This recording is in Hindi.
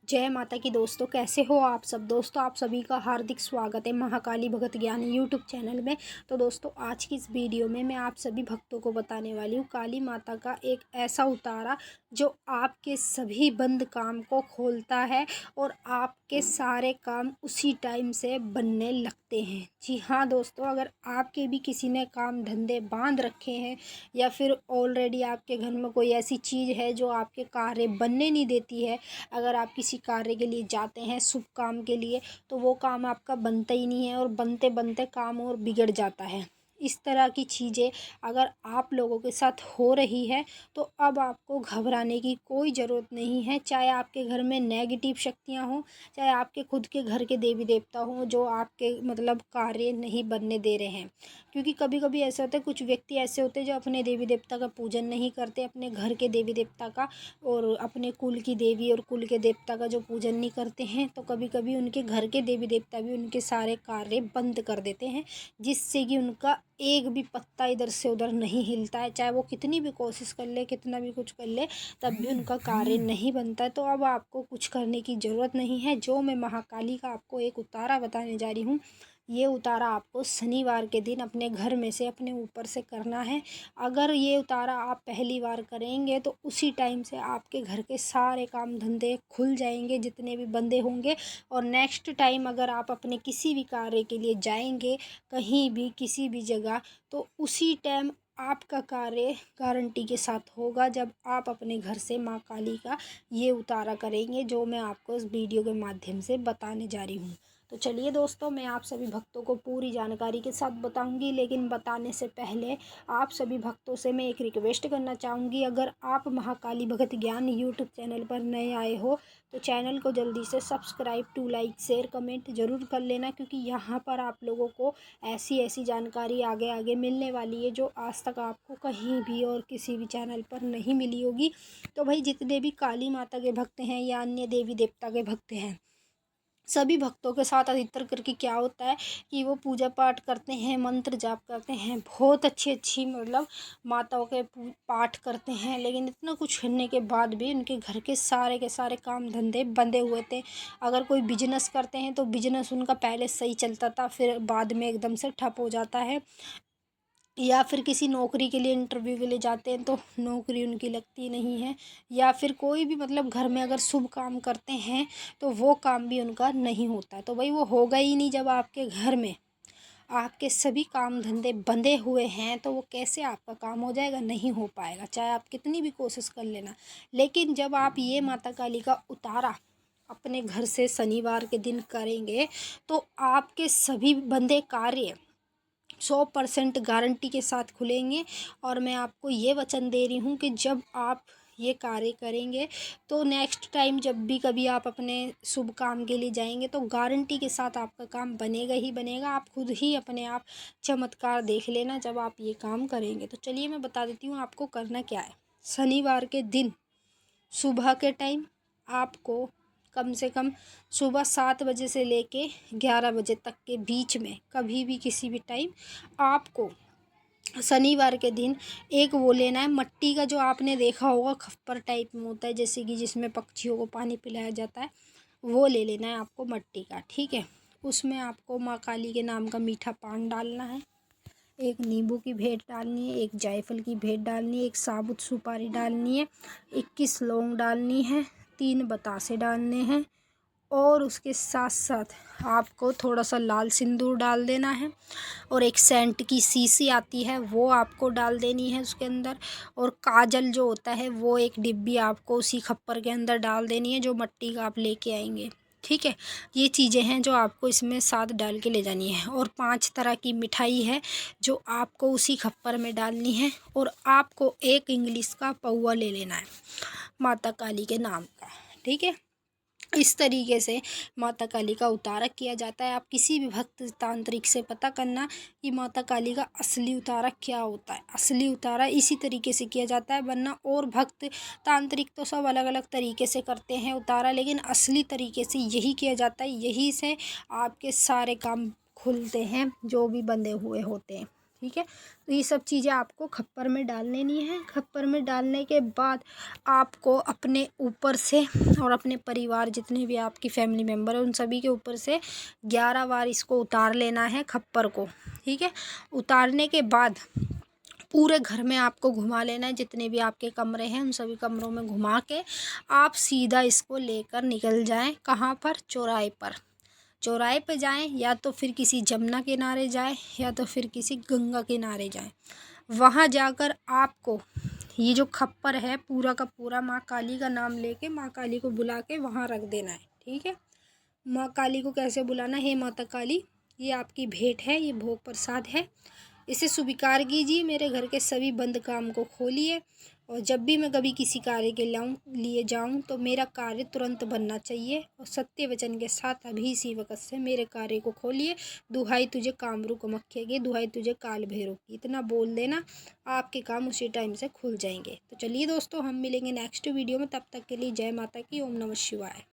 जय माता की दोस्तों, कैसे हो आप सब। दोस्तों, आप सभी का हार्दिक स्वागत है महाकाली भगत ज्ञान यूट्यूब चैनल में। तो दोस्तों, आज की इस वीडियो में मैं आप सभी भक्तों को बताने वाली हूँ काली माता का एक ऐसा उतारा जो आपके सभी बंद काम को खोलता है और आपके सारे काम उसी टाइम से बनने लगते हैं। जी हाँ दोस्तों, अगर आपके भी किसी ने काम धंधे बांध रखे हैं या फिर ऑलरेडी आपके घर में कोई ऐसी चीज़ है जो आपके कार्य बनने नहीं देती है, अगर आप किसी कार्य के लिए जाते हैं शुभ काम के लिए, तो वो काम आपका बनता ही नहीं है और बनते बनते काम और बिगड़ जाता है। इस तरह की चीज़ें अगर आप लोगों के साथ हो रही है तो अब आपको घबराने की कोई ज़रूरत नहीं है। चाहे आपके घर में नेगेटिव शक्तियाँ हों, चाहे आपके खुद के घर के देवी देवता हों जो आपके कार्य नहीं बनने दे रहे हैं। क्योंकि कभी कभी ऐसा होता है, कुछ व्यक्ति ऐसे होते हैं जो अपने देवी देवता का पूजन नहीं करते, अपने घर के देवी देवता का और अपने कुल की देवी और कुल के देवता का जो पूजन नहीं करते हैं, तो कभी कभी उनके घर के देवी देवता भी उनके सारे कार्य बंद कर देते हैं, जिससे कि उनका एक भी पत्ता इधर से उधर नहीं हिलता है। चाहे वो कितनी भी कोशिश कर ले, कितना भी कुछ कर ले, तब भी उनका कार्य नहीं बनता है। तो अब आपको कुछ करने की ज़रूरत नहीं है। जो मैं महाकाली का आपको एक उतारा बताने जा रही हूँ, ये उतारा आपको शनिवार के दिन अपने घर में से अपने ऊपर से करना है। अगर ये उतारा आप पहली बार करेंगे तो उसी टाइम से आपके घर के सारे काम धंधे खुल जाएंगे, जितने भी बंदे होंगे। और नेक्स्ट टाइम अगर आप अपने किसी भी कार्य के लिए जाएंगे, कहीं भी किसी भी जगह, तो उसी टाइम आपका कार्य गारंटी के साथ होगा जब आप अपने घर से माँ काली का ये उतारा करेंगे, जो मैं आपको इस वीडियो के माध्यम से बताने जा रही हूँ। तो चलिए दोस्तों, मैं आप सभी भक्तों को पूरी जानकारी के साथ बताऊंगी, लेकिन बताने से पहले आप सभी भक्तों से मैं एक रिक्वेस्ट करना चाहूँगी। अगर आप महाकाली भगत ज्ञान यूट्यूब चैनल पर नए आए हो तो चैनल को जल्दी से subscribe to like share comment ज़रूर कर लेना, क्योंकि यहाँ पर आप लोगों को ऐसी ऐसी जानकारी आगे आगे मिलने वाली है जो आज तक आपको कहीं भी और किसी भी चैनल पर नहीं मिली होगी। तो भाई, जितने भी काली माता के भक्त हैं या अन्य देवी देवता के भक्त हैं, सभी भक्तों के साथ अधिकतर करके क्या होता है कि वो पूजा पाठ करते हैं, मंत्र जाप करते हैं, बहुत अच्छी अच्छी माताओं के पाठ करते हैं, लेकिन इतना कुछ करने के बाद भी उनके घर के सारे काम धंधे बंधे हुए थे। अगर कोई बिजनेस करते हैं तो बिजनेस उनका पहले सही चलता था, फिर बाद में एकदम से ठप हो जाता है। या फिर किसी नौकरी के लिए इंटरव्यू के लिए जाते हैं तो नौकरी उनकी लगती नहीं है। या फिर कोई भी घर में अगर शुभ काम करते हैं तो वो काम भी उनका नहीं होता है। तो भाई, वो होगा ही नहीं जब आपके घर में आपके सभी काम धंधे बंधे हुए हैं, तो वो कैसे आपका काम हो जाएगा? नहीं हो पाएगा, चाहे आप कितनी भी कोशिश कर लेना। लेकिन जब आप ये माता काली का उतारा अपने घर से शनिवार के दिन करेंगे तो आपके सभी बंधे कार्य 100% गारंटी के साथ खुलेंगे। और मैं आपको ये वचन दे रही हूँ कि जब आप ये कार्य करेंगे तो नेक्स्ट टाइम जब भी कभी आप अपने शुभ काम के लिए जाएंगे तो गारंटी के साथ आपका काम बनेगा ही बनेगा। आप खुद ही अपने आप चमत्कार देख लेना जब आप ये काम करेंगे। तो चलिए मैं बता देती हूँ आपको करना क्या है। शनिवार के दिन सुबह के टाइम आपको कम से कम सुबह 7 बजे से लेके 11 बजे तक के बीच में कभी भी किसी भी टाइम आपको शनिवार के दिन एक वो लेना है मट्टी का, जो आपने देखा होगा खप्पर टाइप में होता है, जैसे कि जिसमें पक्षियों को पानी पिलाया जाता है, वो ले लेना है आपको मट्टी का। ठीक है, उसमें आपको माँ काली के नाम का मीठा पान डालना है, एक नींबू की भेंट डालनी है, एक जायफल की भेंट डालनी है, एक साबुत सुपारी डालनी है, 21 लौंग डालनी है, 3 बतासे डालने हैं, और उसके साथ साथ आपको थोड़ा सा लाल सिंदूर डाल देना है, और एक सेंट की शीशी आती है वो आपको डाल देनी है उसके अंदर, और काजल जो होता है वो एक डिब्बी आपको उसी खप्पर के अंदर डाल देनी है जो मट्टी का आप लेके आएंगे। ठीक है, ये चीज़ें हैं जो आपको इसमें साथ डाल के ले जानी है। और 5 तरह की मिठाई है जो आपको उसी खप्पर में डालनी है। और आपको एक इंग्लिश का पौवा ले लेना है माता काली के नाम का। ठीक है, इस तरीके से माता काली का उतारा किया जाता है। आप किसी भी भक्त तांत्रिक से पता करना कि माता काली का असली उतारा क्या होता है। असली उतारा इसी तरीके से किया जाता है, वरना और भक्त तांत्रिक तो सब अलग अलग तरीके से करते हैं उतारा, लेकिन असली तरीके से यही किया जाता है। यही से आपके सारे काम खुलते हैं जो भी बंधे हुए होते हैं। ठीक है। तो ये सब चीज़ें आपको खप्पर में डाल लेनी है। खप्पर में डालने के बाद आपको अपने ऊपर से और अपने परिवार जितने भी आपकी फैमिली मेम्बर है उन सभी के ऊपर से 11 बार इसको उतार लेना है खप्पर को, ठीक है। उतारने के बाद पूरे घर में आपको घुमा लेना है, जितने भी आपके कमरे हैं उन सभी कमरों में घुमा के आप सीधा इसको लेकर निकल जाएं। कहाँ पर? चौराहे पर। चौराहे पे जाएं या तो फिर किसी जमुना किनारे जाएं या तो फिर किसी गंगा किनारे जाएं। वहाँ जाकर आपको ये जो खप्पर है पूरा का पूरा माँ काली का नाम लेके माँ काली को बुला के वहाँ रख देना है, ठीक है। माँ काली को कैसे बुलाना है? हे माता काली, ये आपकी भेंट है, ये भोग प्रसाद है, इसे स्वीकार कीजिए, मेरे घर के सभी बंद काम को खोलिए और जब भी मैं कभी किसी कार्य के लिए जाऊं तो मेरा कार्य तुरंत बनना चाहिए और सत्य वचन के साथ अभी इसी वक्त से मेरे कार्य को खोलिए। दुहाई तुझे कामरू कामाख्या की, दुहाई तुझे काल भैरव की। इतना बोल देना, आपके काम उसी टाइम से खुल जाएंगे। तो चलिए दोस्तों, हम मिलेंगे नेक्स्ट वीडियो में, तब तक के लिए जय माता की, ओम नमः शिवाय।